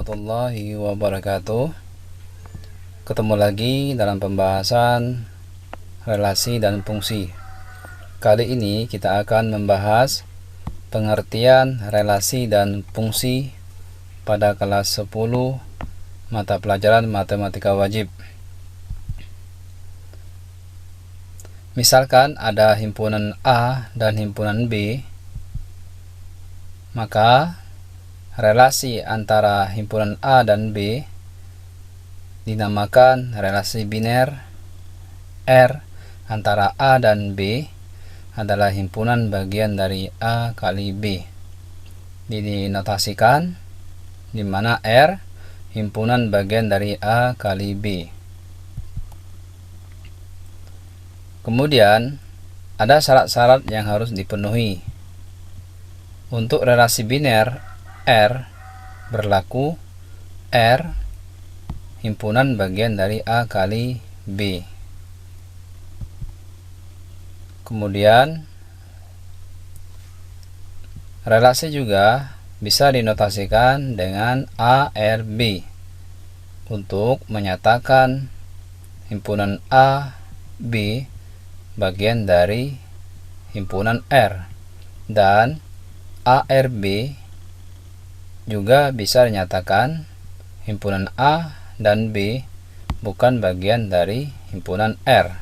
warahmatullahi wabarakatuh. Ketemu lagi dalam pembahasan relasi dan fungsi. Kali ini kita akan membahas pengertian relasi dan fungsi pada kelas 10 mata pelajaran matematika wajib. Misalkan ada himpunan A dan himpunan B, maka relasi antara himpunan A dan B dinamakan relasi biner. R antara A dan B adalah himpunan bagian dari A kali B. Dinotasikan di mana R himpunan bagian dari A kali B. Kemudian ada syarat-syarat yang harus dipenuhi. Untuk relasi biner R berlaku R himpunan bagian dari A kali B. Kemudian relasi juga bisa dinotasikan dengan ARB untuk menyatakan himpunan A, B bagian dari himpunan R, dan ARB juga bisa dinyatakan himpunan A dan B bukan bagian dari himpunan R.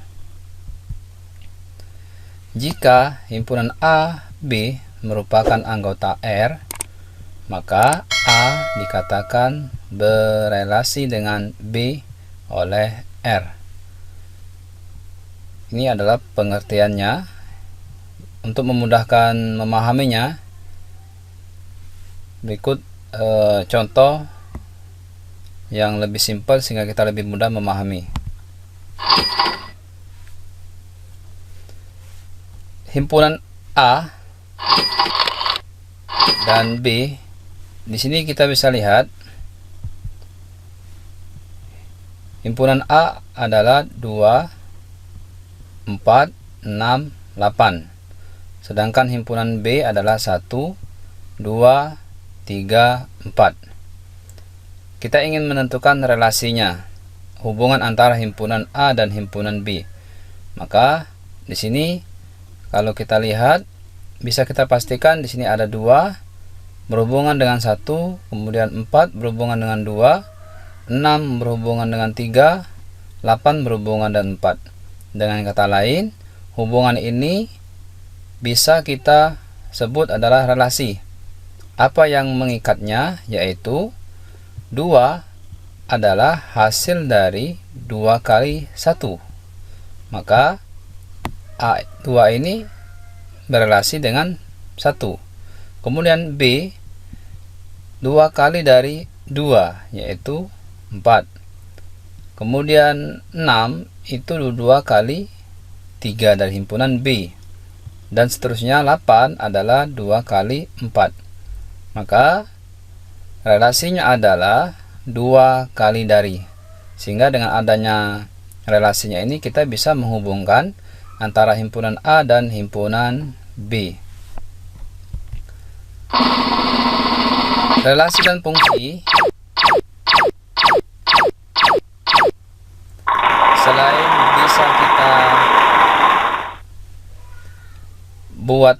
Jika himpunan A, B merupakan anggota R, maka A dikatakan berelasi dengan B oleh R. Ini adalah pengertiannya. Untuk memudahkan memahaminya, berikut contoh yang lebih simpel sehingga kita lebih mudah memahami. Himpunan A dan B, di sini kita bisa lihat himpunan A adalah 2, 4, 6, 8. Sedangkan himpunan B adalah 1, 2, 3, 4. Kita ingin menentukan relasinya, hubungan antara himpunan A dan himpunan B. Maka di sini kalau kita lihat bisa kita pastikan di sini ada 2 berhubungan dengan 1, kemudian 4 berhubungan dengan 2, 6 berhubungan dengan 3, 8 berhubungan dengan 4. Dengan kata lain, hubungan ini bisa kita sebut adalah relasi. Apa yang mengikatnya, yaitu 2 adalah hasil dari 2 kali 1. Maka A2 ini berelasi dengan 1. Kemudian B 2 kali dari 2, yaitu 4. Kemudian 6 itu 2 kali 3 dari himpunan B. Dan seterusnya 8 adalah 2 kali 4. Maka relasinya adalah 2 kali dari. Sehingga dengan adanya relasinya ini kita bisa menghubungkan antara himpunan A dan himpunan B. Relasi dan fungsi. Selain bisa kita buat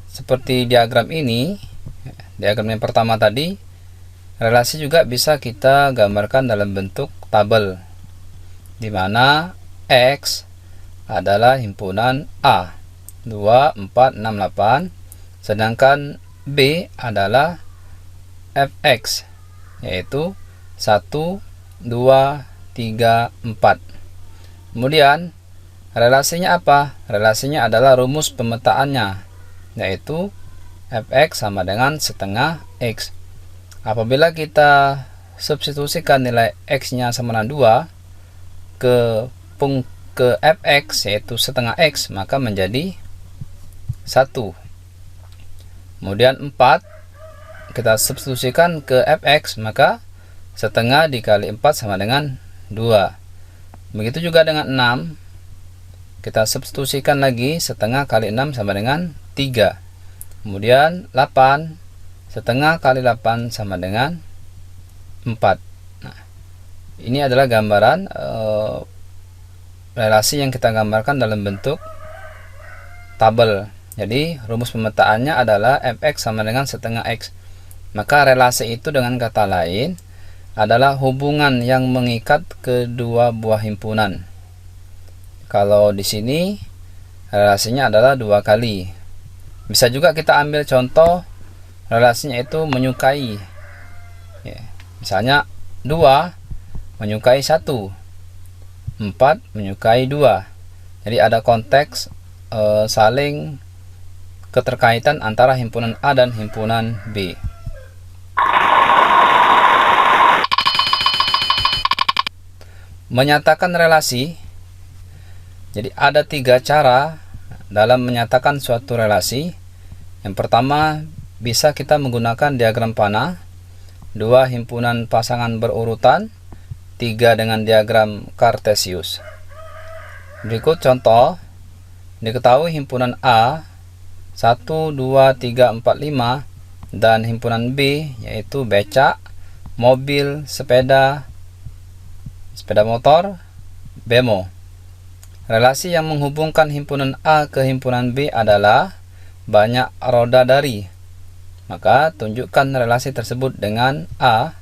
seperti diagram ini, diagram yang pertama tadi, relasi juga bisa kita gambarkan dalam bentuk tabel, di mana X adalah himpunan A 2, 4, 6, 8, sedangkan B adalah Fx, yaitu 1, 2, 3, 4. Kemudian relasinya apa? Relasinya adalah rumus pemetaannya, yaitu Fx sama dengan setengah X. Apabila kita substitusikan nilai X nya sama dengan 2 ke Fx, yaitu setengah X, maka menjadi 1. Kemudian 4 kita substitusikan ke Fx, maka setengah dikali 4 sama dengan 2. Begitu juga dengan 6, kita substitusikan lagi, setengah kali 6 sama dengan 3. Kemudian 8, setengah kali 8 sama dengan 4. Nah, ini adalah gambaran relasi yang kita gambarkan dalam bentuk tabel. Jadi rumus pemetaannya adalah fx sama dengan setengah x. Maka relasi itu dengan kata lain adalah hubungan yang mengikat kedua buah himpunan. Kalau di sini relasinya adalah 2 kali. Bisa juga kita ambil contoh relasinya itu menyukai. Ya, misalnya 2 menyukai 1, 4 menyukai 2. Jadi ada konteks saling keterkaitan antara himpunan A dan himpunan B. Menyatakan relasi. Jadi ada 3 cara dalam menyatakan suatu relasi. Yang pertama, bisa kita menggunakan diagram panah, 2 himpunan pasangan berurutan, 3 dengan diagram Kartesius. Berikut contoh. Diketahui himpunan A 1, 2, 3, 4, 5 dan himpunan B yaitu becak, mobil, sepeda motor, bemo. Relasi yang menghubungkan himpunan A ke himpunan B adalah banyak roda dari. Maka tunjukkan relasi tersebut dengan A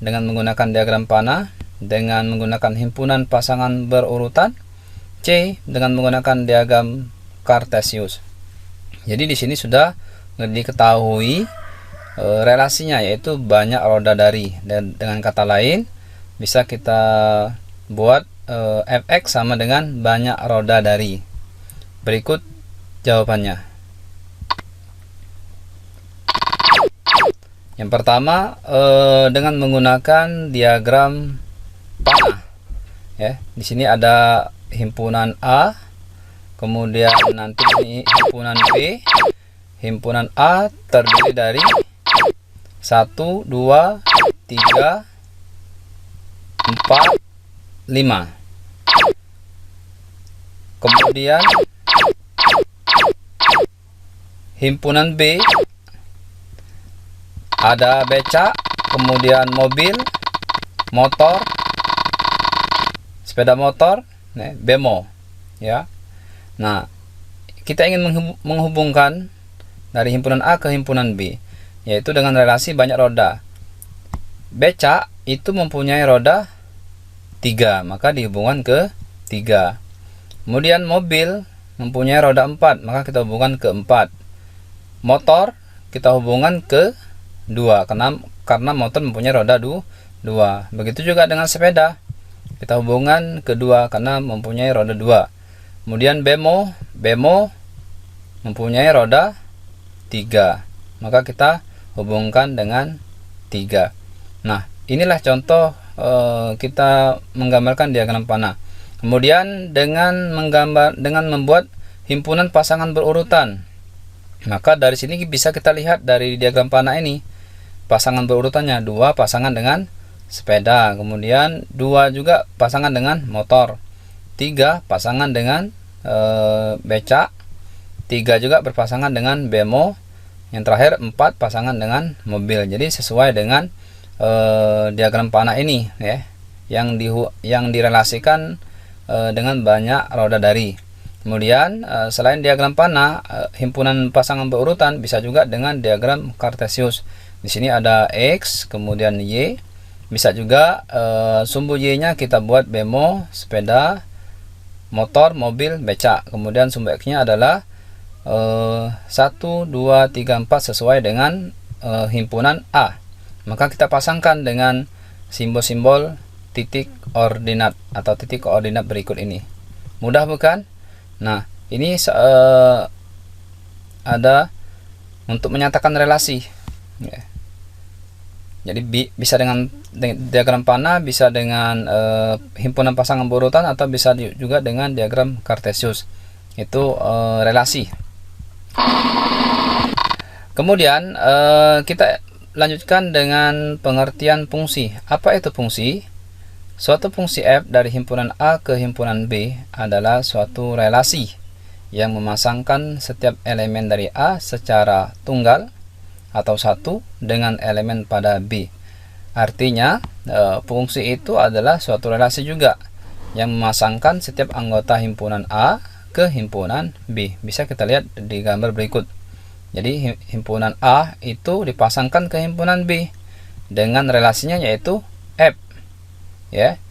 dengan menggunakan diagram panah, dengan menggunakan himpunan pasangan berurutan, C dengan menggunakan diagram Kartesius. Jadi di sini sudah diketahui relasinya yaitu banyak roda dari, dan dengan kata lain bisa kita buat fx sama dengan banyak roda dari. Berikut jawabannya. Yang pertama dengan menggunakan diagram panah. Ya, di sini ada himpunan A, kemudian nanti ini himpunan B. Himpunan A terdiri dari 1, 2, 3, 4, 5. Kemudian himpunan B ada becak, kemudian mobil, motor, sepeda motor, bemo, ya. Nah, kita ingin menghubungkan dari himpunan A ke himpunan B, yaitu dengan relasi banyak roda. Becak itu mempunyai roda 3, maka dihubungkan ke 3. Kemudian mobil mempunyai roda 4, maka kita hubungkan ke 4. Motor kita hubungkan ke 2, karena motor mempunyai roda 2. Begitu juga dengan sepeda, kita hubungan ke 2 karena mempunyai roda 2. Kemudian bemo mempunyai roda 3, maka kita hubungkan dengan 3. Nah, inilah contoh kita menggambarkan diagram panah. Kemudian dengan membuat himpunan pasangan berurutan, maka dari sini bisa kita lihat dari diagram panah ini pasangan berurutannya 2 pasangan dengan sepeda, kemudian 2 juga pasangan dengan motor, 3 pasangan dengan becak, 3 juga berpasangan dengan bemo, yang terakhir 4 pasangan dengan mobil. Jadi sesuai dengan diagram panah ini, ya, yang direlasikan dengan banyak roda dari. Kemudian selain diagram panah, himpunan pasangan berurutan bisa juga dengan diagram Kartesius. Di sini ada X, kemudian Y. Bisa juga sumbu Y-nya kita buat bemo, sepeda, motor, mobil, becak. Kemudian sumbu X-nya adalah 1, 2, 3, 4 sesuai dengan himpunan A. Maka kita pasangkan dengan simbol-simbol titik ordinat atau titik koordinat berikut ini. Mudah bukan? Nah, ini ada untuk menyatakan relasi, ya. Jadi bisa dengan diagram panah, bisa dengan himpunan pasangan berurutan, atau bisa juga dengan diagram Kartesius. Itu relasi. Kemudian kita lanjutkan dengan pengertian fungsi. Apa itu fungsi? Suatu fungsi f dari himpunan A ke himpunan B adalah suatu relasi yang memasangkan setiap elemen dari A secara tunggal atau satu dengan elemen pada B. Artinya fungsi itu adalah suatu relasi juga yang memasangkan setiap anggota himpunan A ke himpunan B. Bisa kita lihat di gambar berikut. Jadi himpunan A itu dipasangkan ke himpunan B dengan relasinya yaitu F. Ya.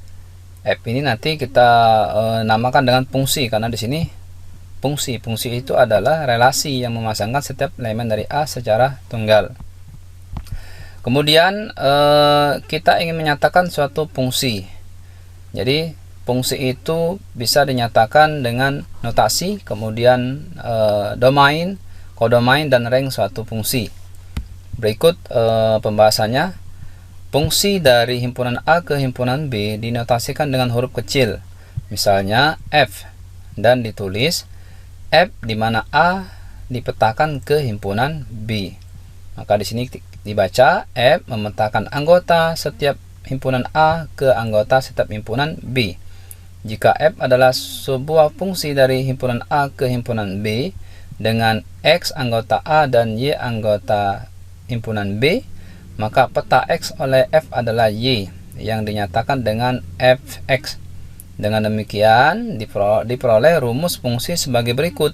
F ini nanti kita namakan dengan fungsi, karena di sini fungsi itu adalah relasi yang memasangkan setiap elemen dari A secara tunggal. Kemudian kita ingin menyatakan suatu fungsi. Jadi fungsi itu bisa dinyatakan dengan notasi, kemudian domain, kodomain, dan rank suatu fungsi. Berikut pembahasannya. Fungsi dari himpunan A ke himpunan B dinotasikan dengan huruf kecil, misalnya F, dan ditulis F di mana A dipetakan ke himpunan B. Maka di sini dibaca F memetakan anggota setiap himpunan A ke anggota setiap himpunan B. Jika F adalah sebuah fungsi dari himpunan A ke himpunan B dengan X anggota A dan Y anggota himpunan B, maka peta X oleh F adalah Y yang dinyatakan dengan Fx. Dengan demikian diperoleh rumus fungsi sebagai berikut.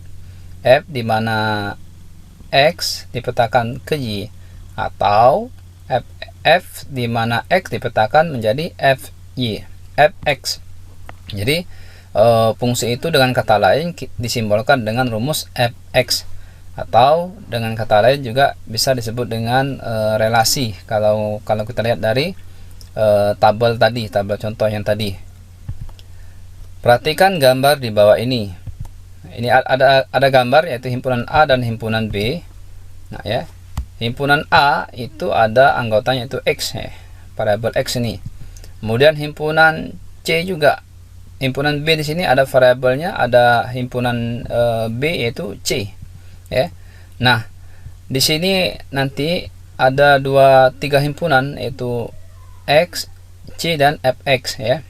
F di mana X dipetakan ke Y, atau F di mana X dipetakan menjadi Fy, Fx. Jadi fungsi itu dengan kata lain disimbolkan dengan rumus Fx, atau dengan kata lain juga bisa disebut dengan relasi kalau kita lihat dari tabel contoh yang tadi. Perhatikan gambar di bawah ini. Ini ada gambar yaitu himpunan A dan himpunan B. Nah ya, himpunan A itu ada anggotanya itu X ya, variabel X ini. Kemudian himpunan C juga. Himpunan B di sini ada variabelnya, ada himpunan B yaitu C. Ya. Nah, di sini nanti ada 3 himpunan yaitu X, C, dan Fx ya.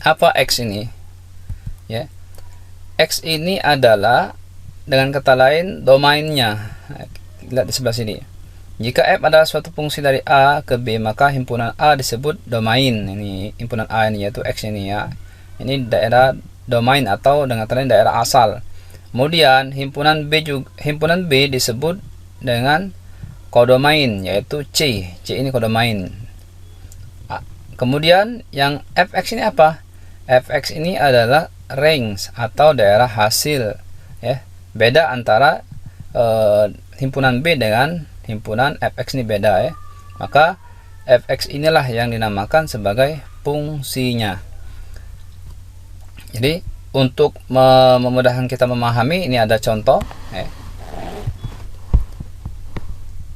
Apa X ini? Ya. X ini adalah dengan kata lain domainnya. Lihat di sebelah sini. Jika F adalah suatu fungsi dari A ke B, maka himpunan A disebut domain. Ini himpunan A ini yaitu X ini ya. Ini daerah domain atau dengan kata lain daerah asal. Kemudian himpunan B disebut dengan kodomain yaitu C. C ini kodomain. Kemudian yang Fx ini apa? Fx ini adalah range atau daerah hasil ya. Beda antara himpunan B dengan himpunan Fx ini beda ya. Maka Fx inilah yang dinamakan sebagai fungsinya. Jadi untuk memudahkan kita memahami, ini ada contoh.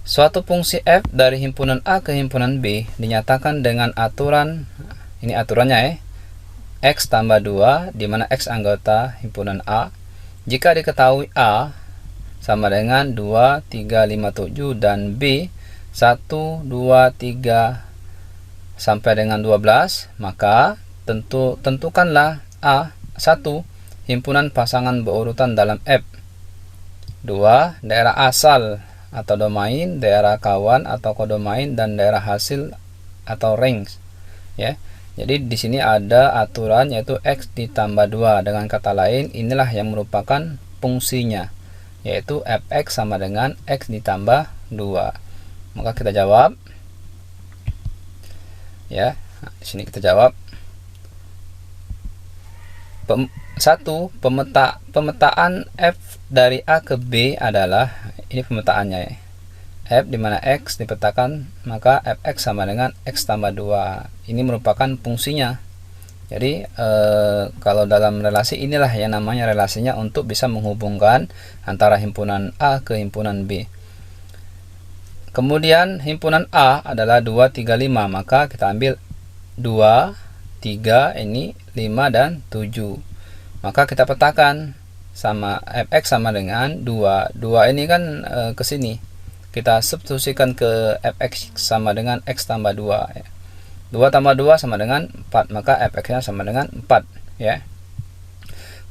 Suatu fungsi F dari himpunan A ke himpunan B dinyatakan dengan aturan, ini aturannya ya, X tambah 2, di mana X anggota himpunan A. Jika diketahui A sama dengan 2, 3, 5, 7 dan B 1, 2, 3 sampai dengan 12, maka tentukanlah A 1. Himpunan pasangan berurutan dalam F. 2. Daerah asal atau domain, daerah kawan atau kodomain, dan daerah hasil atau range. Ya. Jadi di sini ada aturan yaitu X ditambah 2. Dengan kata lain, inilah yang merupakan fungsinya, yaitu Fx sama dengan X ditambah 2. Maka kita jawab. Ya. Nah, di sini kita jawab. 1. Pemetaan F dari A ke B adalah, ini pemetaannya ya, F di mana X dipetakan, maka Fx sama dengan X tambah 2. Ini merupakan fungsinya. Jadi kalau dalam relasi inilah yang namanya relasinya untuk bisa menghubungkan antara himpunan A ke himpunan B. Kemudian himpunan A adalah 2, 3, 5, maka kita ambil 2, 3, ini 5 dan 7. Maka kita petakan sama Fx sama dengan 2. 2 ini kan ke sini. Kita substitusikan ke Fx sama dengan X tambah 2 ya. 2 tambah 2 sama dengan 4, maka Fx-nya sama dengan 4 ya.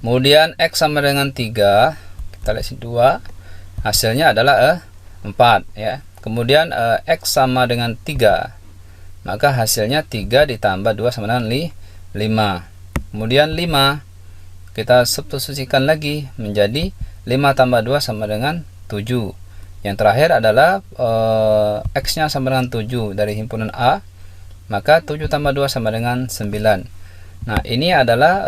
Kemudian X sama dengan 3, kita lihat sini 2, hasilnya adalah 4 ya. Kemudian X sama dengan 3, maka hasilnya 3 ditambah 2 sama dengan 5. Kemudian 5 kita substitusikan lagi menjadi 5 tambah 2 sama dengan 7. Yang terakhir adalah X nya sama dengan 7 dari himpunan A, maka 7 tambah 2 sama dengan 9. Nah, ini adalah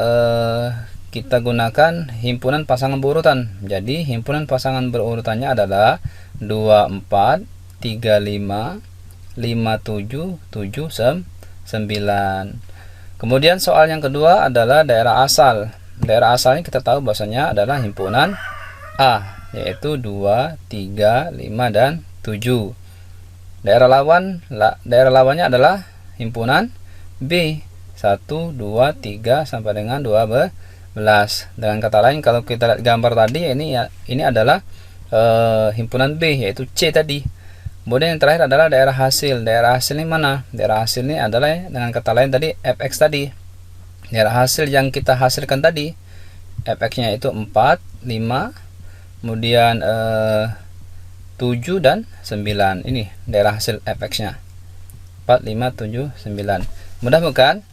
kita gunakan himpunan pasangan berurutan. Jadi himpunan pasangan berurutannya adalah 24, 35, 57, 7, 9. Kemudian soal yang kedua adalah daerah asal. Daerah asalnya kita tahu bahwasanya adalah himpunan A, yaitu 2, 3, 5, dan 7. Daerah lawannya adalah himpunan B, 1, 2, 3 sampai dengan 12. Dengan kata lain, kalau kita lihat gambar tadi, ini adalah himpunan B, yaitu C tadi. Kemudian yang terakhir adalah daerah hasil. Daerah hasil ini mana? Daerah hasil ini adalah dengan kata lain tadi fx tadi. Daerah hasil yang kita hasilkan tadi, fx-nya itu 4, 5, kemudian 7 dan 9. Ini daerah hasil fx-nya 4, 5, 7, 9. Mudah bukan?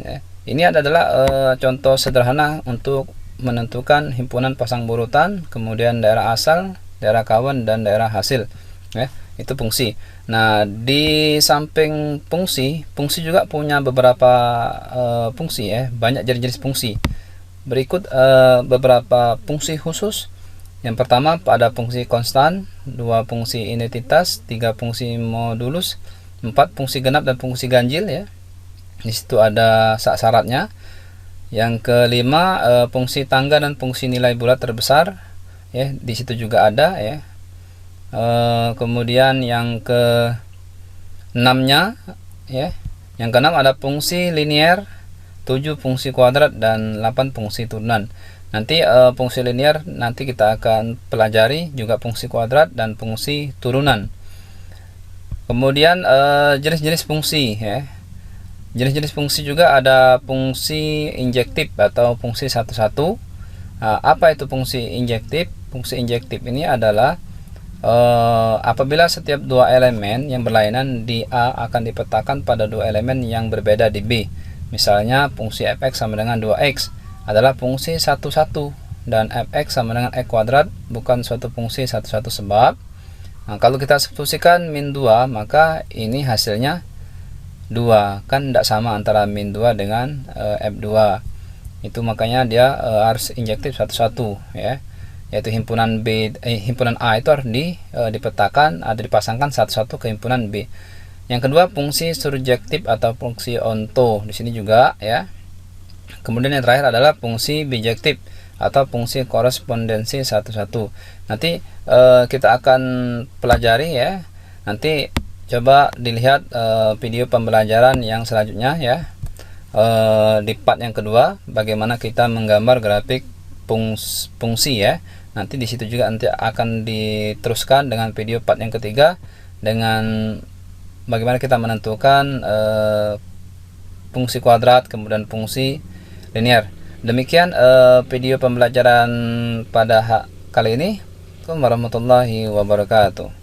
Ya. Ini adalah contoh sederhana untuk menentukan himpunan pasang berurutan, kemudian daerah asal, daerah kawan, dan daerah hasil. Ya, itu fungsi. Nah, di samping fungsi juga punya beberapa fungsi, ya, banyak jenis-jenis fungsi. Berikut beberapa fungsi khusus. Yang pertama ada fungsi konstan, 2 fungsi identitas, 3 fungsi modulus, 4 fungsi genap dan fungsi ganjil, ya. Di situ ada syaratnya. Yang kelima fungsi tangga dan fungsi nilai bulat terbesar, ya. Di situ juga ada, ya. Kemudian yang ke-6-nya, ya. Yang ke-6 ada fungsi linier, 7 fungsi kuadrat, dan 8 fungsi turunan. Nanti fungsi linear nanti kita akan pelajari, juga fungsi kuadrat dan fungsi turunan. Kemudian jenis-jenis fungsi, ya. Jenis-jenis fungsi juga ada fungsi injektif atau fungsi satu-satu. Apa itu fungsi injektif? Fungsi injektif ini adalah apabila setiap dua elemen yang berlainan di A akan dipetakan pada dua elemen yang berbeda di B. Misalnya fungsi fx sama dengan 2x adalah fungsi satu-satu, dan fx sama dengan x kuadrat bukan suatu fungsi satu-satu sebab kalau kita substitusikan min 2, maka ini hasilnya 2, kan tidak sama antara min 2 dengan f2. Itu makanya dia harus injektif satu-satu, ya, yaitu himpunan A itu harus dipetakan, ada dipasangkan satu-satu ke himpunan B. Yang kedua fungsi surjektif atau fungsi onto, di sini juga, ya. Kemudian yang terakhir adalah fungsi bijektif atau fungsi korespondensi satu-satu. Nanti kita akan pelajari, ya. Nanti coba dilihat video pembelajaran yang selanjutnya, ya. Di part yang kedua, bagaimana kita menggambar grafik fungsi, ya. Nanti di situ juga nanti akan diteruskan dengan video part yang ketiga dengan bagaimana kita menentukan fungsi kuadrat, kemudian fungsi linear. Demikian video pembelajaran pada kali ini. Assalamualaikum warahmatullahi wabarakatuh.